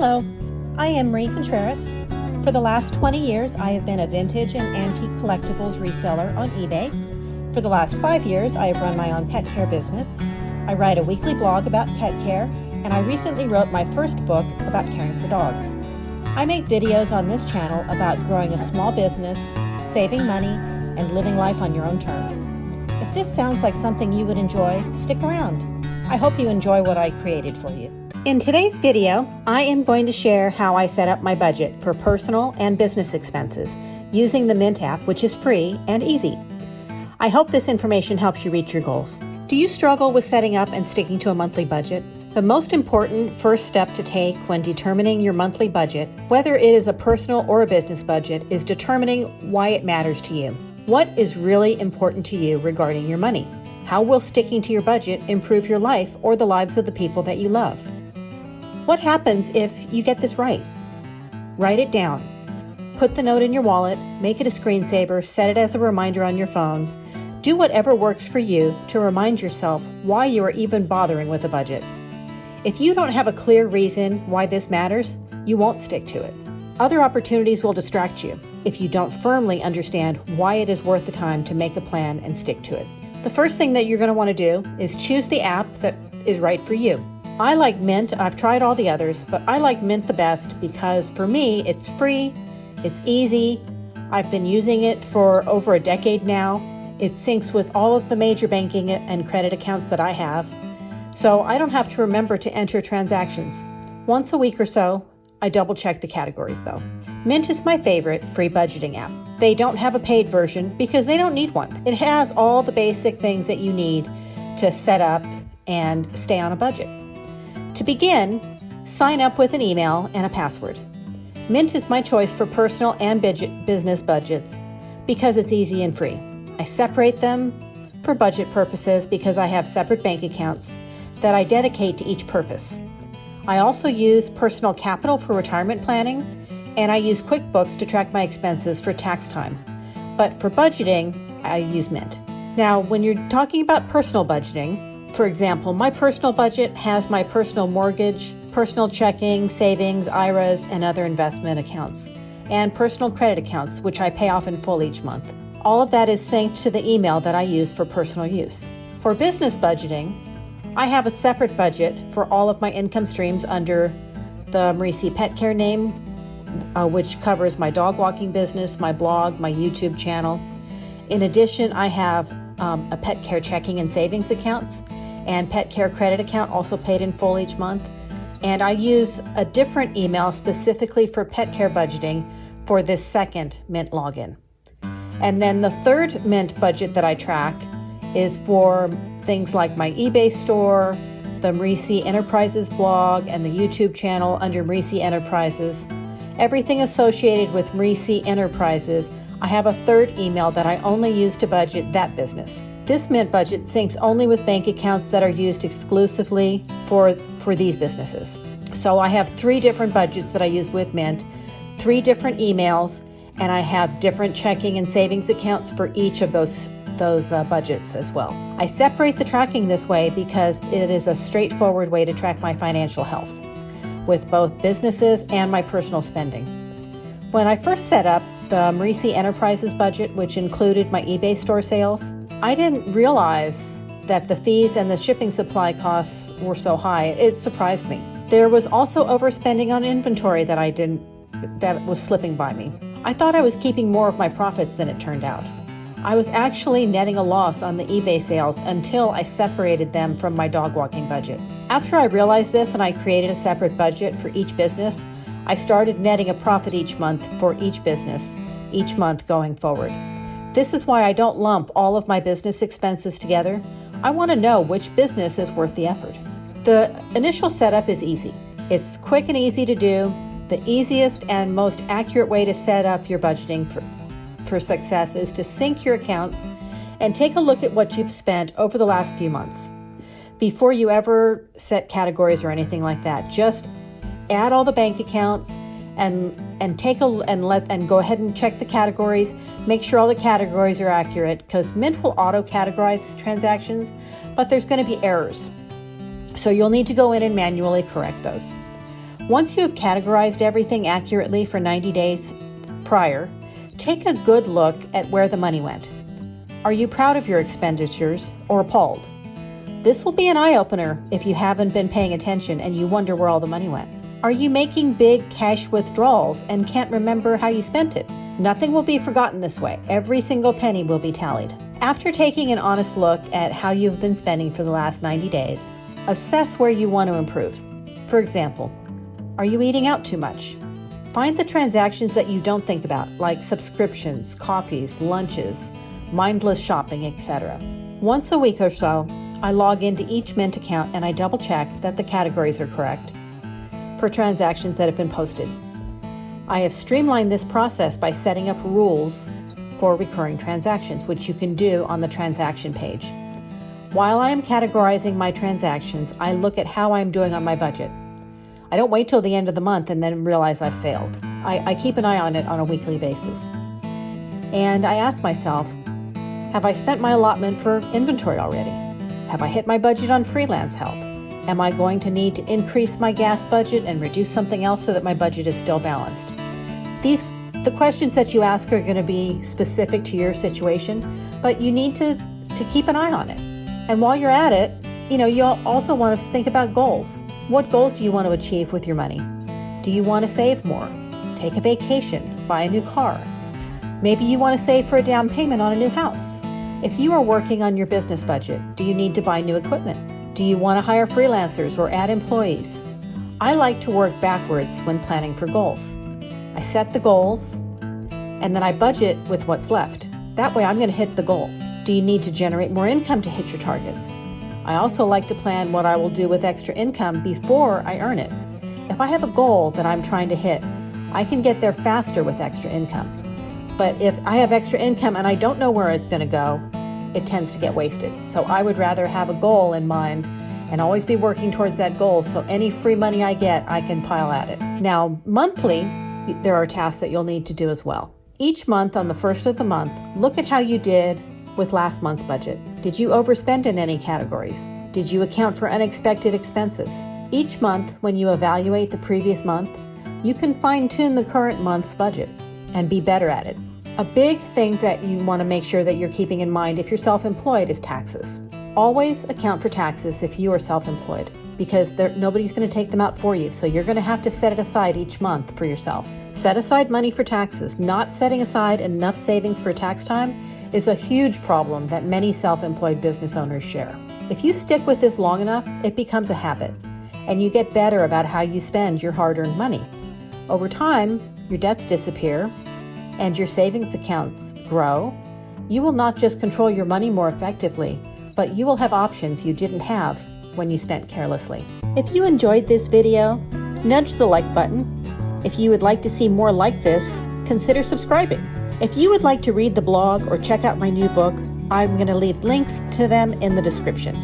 Hello, I am Marie Contreras. For the last 20 years, I have been a vintage and antique collectibles reseller on eBay. For the last 5 years, I have run my own pet care business. I write a weekly blog about pet care, and I recently wrote my first book about caring for dogs. I make videos on this channel about growing a small business, saving money, and living life on your own terms. If this sounds like something you would enjoy, stick around. I hope you enjoy what I created for you. In today's video, I am going to share how I set up my budget for personal and business expenses using the Mint app, which is free and easy. I hope this information helps you reach your goals. Do you struggle with setting up and sticking to a monthly budget? The most important first step to take when determining your monthly budget, whether it is a personal or a business budget, is determining why it matters to you. What is really important to you regarding your money? How will sticking to your budget improve your life or the lives of the people that you love? What happens if you get this right? Write it down. Put the note in your wallet, make it a screensaver, set it as a reminder on your phone. Do whatever works for you to remind yourself why you are even bothering with a budget. If you don't have a clear reason why this matters, you won't stick to it. Other opportunities will distract you if you don't firmly understand why it is worth the time to make a plan and stick to it. The first thing that you're going to want to do is choose the app that is right for you. I like Mint. I've tried all the others, but I like Mint the best because for me, it's free, it's easy. I've been using it for over a decade now. It syncs with all of the major banking and credit accounts that I have, so I don't have to remember to enter transactions. Once a week or so, I double check the categories though. Mint is my favorite free budgeting app. They don't have a paid version because they don't need one. It has all the basic things that you need to set up and stay on a budget. To begin, sign up with an email and a password. Mint is my choice for personal and business budgets because it's easy and free. I separate them for budget purposes because I have separate bank accounts that I dedicate to each purpose. I also use Personal Capital for retirement planning, and I use QuickBooks to track my expenses for tax time. But for budgeting, I use Mint. Now, when you're talking about personal budgeting, for example, my personal budget has my personal mortgage, personal checking, savings, IRAs, and other investment accounts, and personal credit accounts, which I pay off in full each month. All of that is synced to the email that I use for personal use. For business budgeting, I have a separate budget for all of my income streams under the Marie C. Pet Care name, which covers my dog walking business, my blog, my YouTube channel. In addition, I have a pet care checking and savings accounts and pet care credit account also paid in full each month. And I use a different email specifically for pet care budgeting for this second Mint login. And then the third Mint budget that I track is for things like my eBay store, the Marie C. Enterprises blog, and the YouTube channel under Marie C. Enterprises. Everything associated with Marie C. Enterprises, I have a third email that I only use to budget that business. This Mint budget syncs only with bank accounts that are used exclusively for these businesses. So I have 3 different budgets that I use with Mint, 3 different emails, and I have different checking and savings accounts for each of those budgets as well. I separate the tracking this way because it is a straightforward way to track my financial health with both businesses and my personal spending. When I first set up the Marie C. Enterprises budget, which included my eBay store sales, I didn't realize that the fees and the shipping supply costs were so high. It surprised me. There was also overspending on inventory that was slipping by me. I thought I was keeping more of my profits than it turned out. I was actually netting a loss on the eBay sales until I separated them from my dog walking budget. After I realized this and I created a separate budget for each business, I started netting a profit each month for each business, each month going forward. This is why I don't lump all of my business expenses together. I want to know which business is worth the effort. The initial setup is easy. It's quick and easy to do. The easiest and most accurate way to set up your budgeting for success is to sync your accounts and take a look at what you've spent over the last few months. Before you ever set categories or anything like that, just add all the bank accounts and go ahead and check the categories. Make sure all the categories are accurate because Mint will auto categorize transactions, but there's going to be errors. So you'll need to go in and manually correct those. Once you have categorized everything accurately for 90 days prior, take a good look at where the money went. Are you proud of your expenditures or appalled? This will be an eye-opener if you haven't been paying attention and you wonder where all the money went. Are you making big cash withdrawals and can't remember how you spent it? Nothing will be forgotten this way. Every single penny will be tallied. After taking an honest look at how you've been spending for the last 90 days, assess where you want to improve. For example, are you eating out too much? Find the transactions that you don't think about, like subscriptions, coffees, lunches, mindless shopping, etc. Once a week or so, I log into each Mint account and I double check that the categories are correct for transactions that have been posted. I have streamlined this process by setting up rules for recurring transactions, which you can do on the transaction page. While I am categorizing my transactions, I look at how I'm doing on my budget. I don't wait till the end of the month and then realize I've failed. I keep an eye on it on a weekly basis. And I ask myself, have I spent my allotment for inventory already? Have I hit my budget on freelance help? Am I going to need to increase my gas budget and reduce something else so that my budget is still balanced? The questions that you ask are going to be specific to your situation, but you need to keep an eye on it. And while you're at it, you'll also want to think about goals. What goals do you want to achieve with your money? Do you want to save more? Take a vacation? Buy a new car? Maybe you want to save for a down payment on a new house. If you are working on your business budget, do you need to buy new equipment? Do you want to hire freelancers or add employees? I like to work backwards when planning for goals. I set the goals and then I budget with what's left. That way I'm going to hit the goal. Do you need to generate more income to hit your targets? I also like to plan what I will do with extra income before I earn it. If I have a goal that I'm trying to hit, I can get there faster with extra income. But if I have extra income and I don't know where it's going to go, it tends to get wasted. So I would rather have a goal in mind and always be working towards that goal, so any free money I get, I can pile at it. Now, monthly, there are tasks that you'll need to do as well. Each month, on the first of the month, look at how you did with last month's budget. Did you overspend in any categories? Did you account for unexpected expenses? Each month, when you evaluate the previous month, you can fine-tune the current month's budget and be better at it. A big thing that you want to make sure that you're keeping in mind if you're self-employed is taxes. Always account for taxes if you are self-employed, because nobody's going to take them out for you, so you're going to have to set it aside each month for yourself. Set aside money for taxes. Not setting aside enough savings for tax time is a huge problem that many self-employed business owners share. If you stick with this long enough, it becomes a habit, and you get better about how you spend your hard-earned money. Over time, your debts disappear, and your savings accounts grow. You will not just control your money more effectively, but you will have options you didn't have when you spent carelessly. If you enjoyed this video, nudge the like button. If you would like to see more like this, consider subscribing. If you would like to read the blog or check out my new book, I'm going to leave links to them in the description.